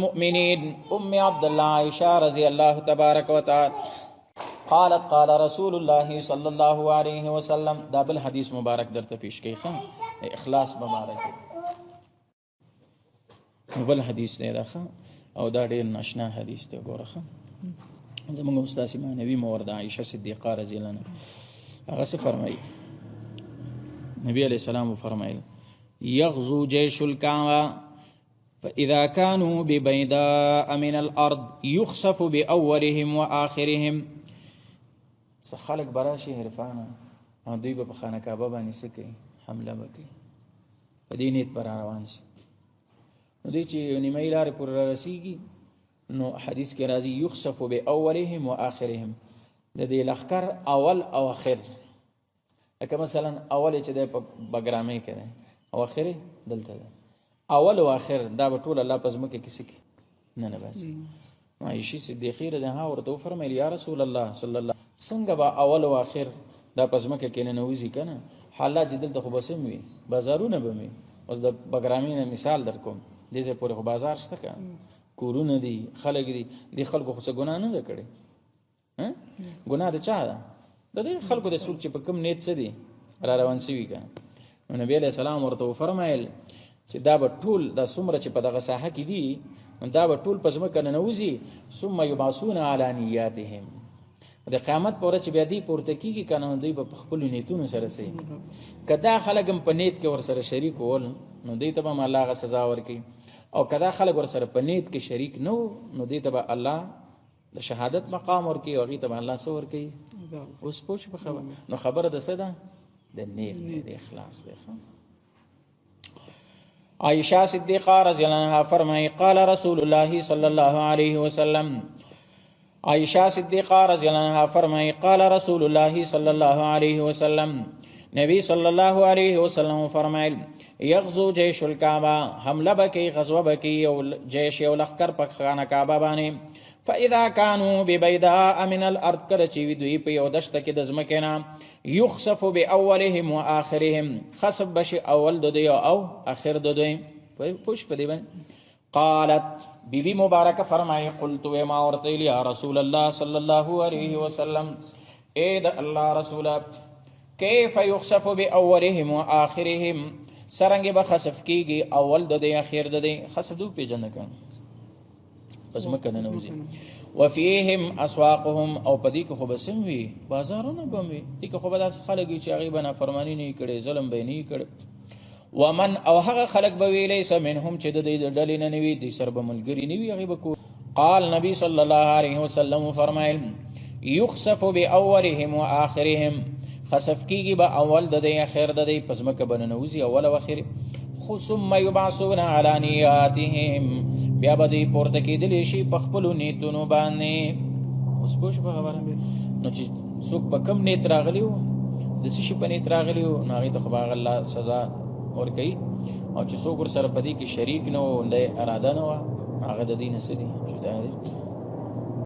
المؤمنين أم عبد الله عائشة رضي الله تبارك وتعالى قالت قال رسول الله صلى الله عليه وسلم. دا بل حدیث مبارک درته پیش کوي خان اخلاص مبارک بل حدیث نه ده او دا ډیر ناشنا حدیث دی ګوره زموږ استاد معنوي مورد عائشه صدیقه رضی الله عنها هغه څه فرمایي نبی علیہ السلام فرمایي يغزو جيش الكعبة فإذا كانوا ببيداء من الأرض يخسف بأولهم وآخرهم. خلق براشي حرفانا او دوی په خانه کعبه باندې څه کوي حمله وکړي په دې نیت پر روان شي نو دوی چې نیمه لارې پورې رسیږي نو حدیث کې راځي يخسف بأولهم وآخرهم د دې لښکر اول او اخر لکه مثلا اول چې د بګرامې کې ده او اخر دلته ده اول او اخر دا به ټول الله پس مکه کسی کی نه بس عائشہ صدیقہ رضی الله ورته فرمایي یا رسول الله صلی الله څنګه با اول او اخر دا پس مکه کې نه نوځي کنه حالات جدل ته خو بسم وي بازارونه بمي اوس د بګرامین مثال در کوم دې زه پورې بازار شته کنه کورونه دي خلک دي د خلکو خو څه ګناه نه کړي ها ګناه د چا ده د دې خلکو د سوچ په کم نیت څه دي را روان شي کنه نو نبی علیہ السلام ورته فرمایل چې دا به ټول د څومره چې په دغه ساحه کې دي دا به ټول پس مکه نه نوځي ثم یبعثون علی نیاتهم د قیامت پر ورځ بیا دی پورته کیږي کنه دوی په خپل نیتونو سره سي کدا خلک په نیت کې ور سره شریک ول نو دوی ته به الله غ سزا ورکي او کدا خلک ور سره په نیت کې شریک نو دوی ته به الله د شهادت مقام ورکي او غي ته الله سو ورکي اوس پوښ په خبر نو خبره د صدا د نیت د اخلاص ده. عائشہ صدیقہ رضی اللہ عنہ فرمائی قال رسول اللہ صلی اللہ علیہ وسلم. عائشہ صدیقہ رضی اللہ عنہ فرمائی قال رسول اللہ صلی اللہ علیہ وسلم نبی صلی اللہ علیہ وسلم فرمائل یغزو جیش الکعبہ حملہ بکی غزوہ بکی جیش یو لخکر پک خانہ کعبہ بانے فاذا كانوا ببيداء من الارض کرچی دوی په یو دشت کې د زمکینا یخسف باولهم واخرهم خسف بشي اول د دوی او اخر د دوی پوش په دی باندې قالت بی بی مبارک فرمائے قلت ما ورته یا رسول الله صلی الله علیه وسلم اے د الله رسول کیف یخسف باولهم واخرهم سرنګ به خسف کیږي اول د دوی اخر د دوی خسف دو پیجن کړه پس مکه نه نوځي وفيهم اسواقهم او پدې کې خو بسم وي بازارونه بموي دې کې خو به داس خلک چې هغه بنا فرمانی نه کړي ظلم به نه کړي ومن او هغه خلک به ویلې سم منهم چې د دې ډلې نه نوي دي سر به ملګری نوي هغه به قال نبی صلی الله علیه وسلم فرمایل یخسف باولهم واخرهم خسف کیږي به اول د دې اخر د دې پس مکه بنه نوځي اول او اخر ثم يبعثون على نياتهم بیا به دوی پورته کېدلی شي په خپلو نیتونو باندې اوس پوه شو په خبره نو چې څوک په کم نیت راغلی وو د څه شي په نیت راغلی وو نو هغې ته خو به هغه الله سزا ورکوي او چې څوک ورسره په دې کې شریک نه و د اراده نه وه هغه د دې نه څه دي جدا دي